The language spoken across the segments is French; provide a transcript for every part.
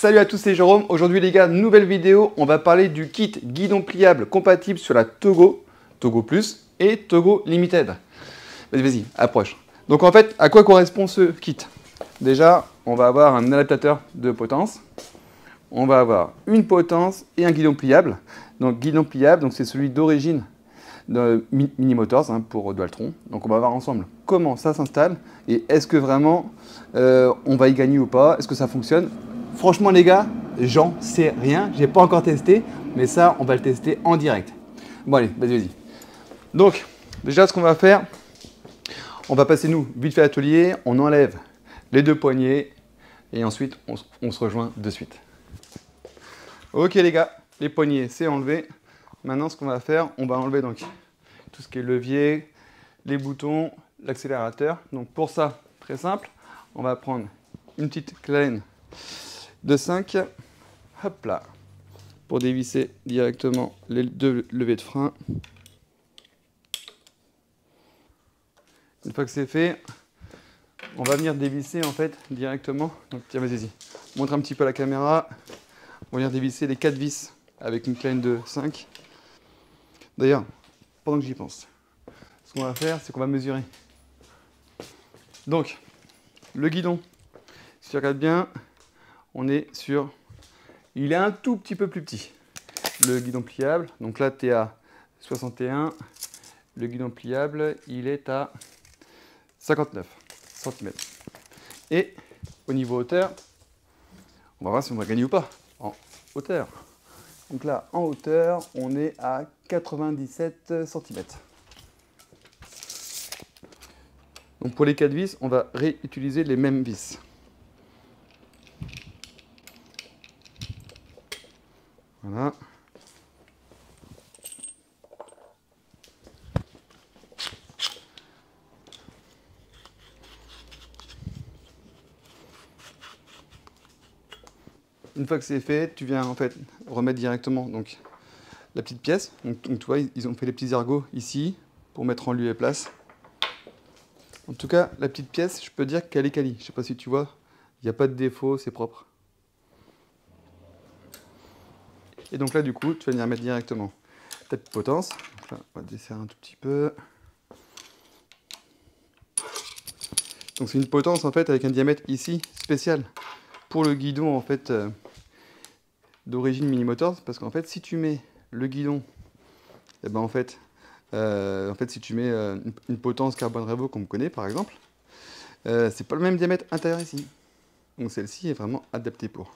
Salut à tous, c'est Jérôme. Aujourd'hui les gars, nouvelle vidéo. On va parler du kit guidon pliable compatible sur la Togo, Togo Plus et Togo Limited. Vas-y, approche. Donc en fait, à quoi correspond ce kit? Déjà, on va avoir un adaptateur de potence. On va avoir une potence et un guidon pliable. Donc guidon pliable, donc c'est celui d'origine de Mini Motors pour Dualtron. Donc on va voir ensemble comment ça s'installe et est-ce que vraiment on va y gagner ou pas, est-ce que ça fonctionne. Franchement les gars, j'en sais rien, j'ai pas encore testé, mais ça on va le tester en direct. Bon allez, vas-y. Donc déjà ce qu'on va faire, on va passer nous vite fait à l'atelier, on enlève les deux poignées et ensuite on se rejoint de suite. Ok les gars, les poignées c'est enlevé. Maintenant ce qu'on va faire, on va enlever donc tout ce qui est levier, les boutons, l'accélérateur. Donc pour ça, très simple, on va prendre une petite clé de 5, hop là, pour dévisser directement les deux levées de frein. Une fois que c'est fait, on va venir dévisser en fait directement. Donc tiens, vas-y, montre un petit peu à la caméra. On va venir dévisser les 4 vis avec une clé de 5. D'ailleurs, pendant que j'y pense, ce qu'on va faire, c'est qu'on va mesurer. Donc, le guidon, si tu regardes bien, on est sur... Il est un tout petit peu plus petit. Le guidon pliable, donc là, tu es à 61. Le guidon pliable, il est à 59 cm. Et au niveau hauteur, on va voir si on va gagner ou pas en hauteur. Donc là, en hauteur, on est à 97 cm. Donc pour les 4 vis, on va réutiliser les mêmes vis. Voilà. Une fois que c'est fait, tu viens en fait remettre directement donc la petite pièce. Donc tu vois, ils ont fait les petits ergots ici pour mettre en lieu et place. En tout cas, la petite pièce, je peux dire qu'elle est quali. Je ne sais pas si tu vois, il n'y a pas de défaut, c'est propre. Et donc là, du coup, tu vas venir mettre directement ta petite potence. Donc là, on va desserrer un tout petit peu. Donc c'est une potence en fait avec un diamètre ici spécial pour le guidon en fait d'origine Mini Motors, parce qu'en fait, si tu mets le guidon, et ben en fait, si tu mets une potence carbone Revo qu'on connaît par exemple, c'est pas le même diamètre intérieur ici. Donc celle-ci est vraiment adaptée pour.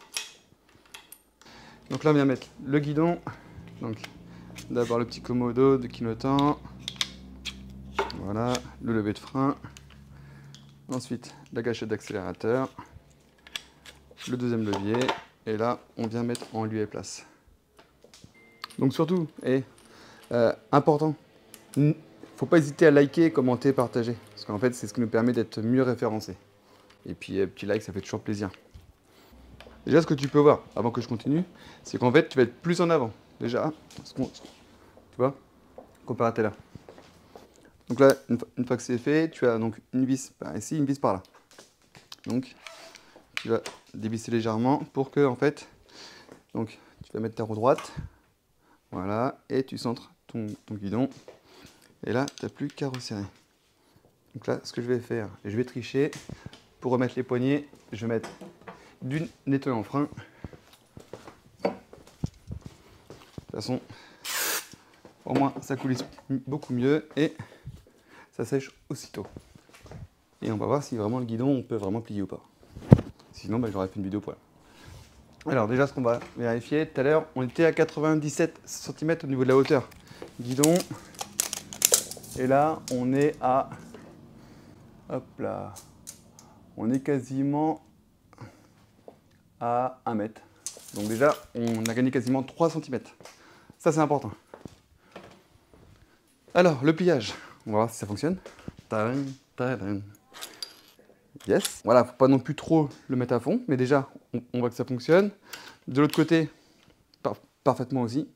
Donc là on vient mettre le guidon. Donc d'abord le petit commodo de clignotant. Voilà, le lever de frein. Ensuite la gâchette d'accélérateur. Le deuxième levier. Et là on vient mettre en lieu et place. Donc surtout, important, faut pas hésiter à liker, commenter, partager. Parce qu'en fait, c'est ce qui nous permet d'être mieux référencés. Et puis, petit like, ça fait toujours plaisir. Déjà, ce que tu peux voir, avant que je continue, c'est qu'en fait, tu vas être plus en avant. Déjà, tu vois, comparé à tout à l'heure. Donc là, une fois que c'est fait, tu as donc une vis par ici, une vis par là. Donc, tu vas dévisser légèrement pour que, en fait, donc, tu vas mettre ta roue droite. Voilà, et tu centres ton guidon. Et là, tu n'as plus qu'à resserrer. Donc là, ce que je vais faire, et je vais tricher, pour remettre les poignées, je vais mettre du nettoyant frein. De toute façon, au moins, ça coulisse beaucoup mieux et ça sèche aussitôt. Et on va voir si vraiment le guidon, on peut vraiment plier ou pas. Sinon, j'aurais fait une vidéo pour là. Alors déjà, ce qu'on va vérifier, tout à l'heure, on était à 97 cm au niveau de la hauteur. Guidon. Et là, on est à... Hop là. On est quasiment à 1 mètre. Donc déjà, on a gagné quasiment 3 cm. Ça, c'est important. Alors, le pliage. On va voir si ça fonctionne. Tadam, tadam. Yes. Voilà, faut pas non plus trop le mettre à fond. Mais déjà, on voit que ça fonctionne. De l'autre côté, parfaitement aussi.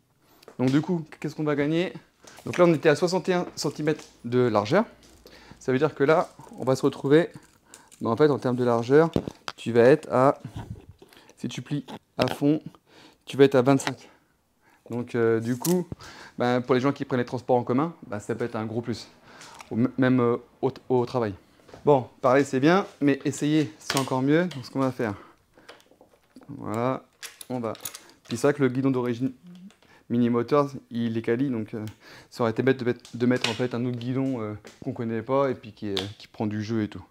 Donc du coup, qu'est-ce qu'on va gagner? Donc là, on était à 61 cm de largeur. Ça veut dire que là, on va se retrouver, en fait, en termes de largeur, tu vas être à Si tu plies à fond, tu vas être à 25. Donc du coup, ben, pour les gens qui prennent les transports en commun, ben, ça peut être un gros plus. Même au travail. Bon, pareil c'est bien, mais essayer c'est encore mieux. Donc ce qu'on va faire, voilà, on va. Puis c'est vrai que le guidon d'origine Mini Motors, il est quali, donc ça aurait été bête de mettre en fait un autre guidon qu'on connaît pas et puis qui prend du jeu et tout.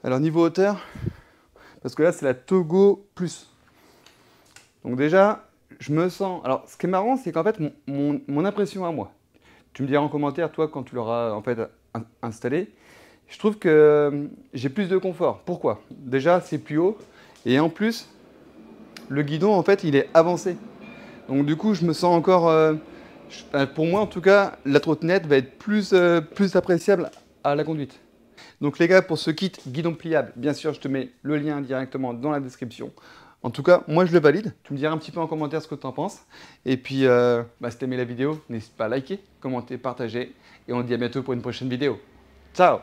Alors niveau hauteur, parce que là c'est la Togo Plus. Donc déjà, je me sens. Alors ce qui est marrant, c'est qu'en fait mon impression à moi. Tu me diras en commentaire toi quand tu l'auras en fait installé. Je trouve que j'ai plus de confort. Pourquoi? Déjà c'est plus haut et en plus le guidon en fait il est avancé. Donc du coup, je me sens encore, pour moi en tout cas, la trottinette va être plus appréciable à la conduite. Donc les gars, pour ce kit guidon pliable, bien sûr, je te mets le lien directement dans la description. En tout cas, moi je le valide. Tu me diras un petit peu en commentaire ce que tu en penses. Et puis, si tu as aimé la vidéo, n'hésite pas à liker, commenter, partager. Et on se dit à bientôt pour une prochaine vidéo. Ciao!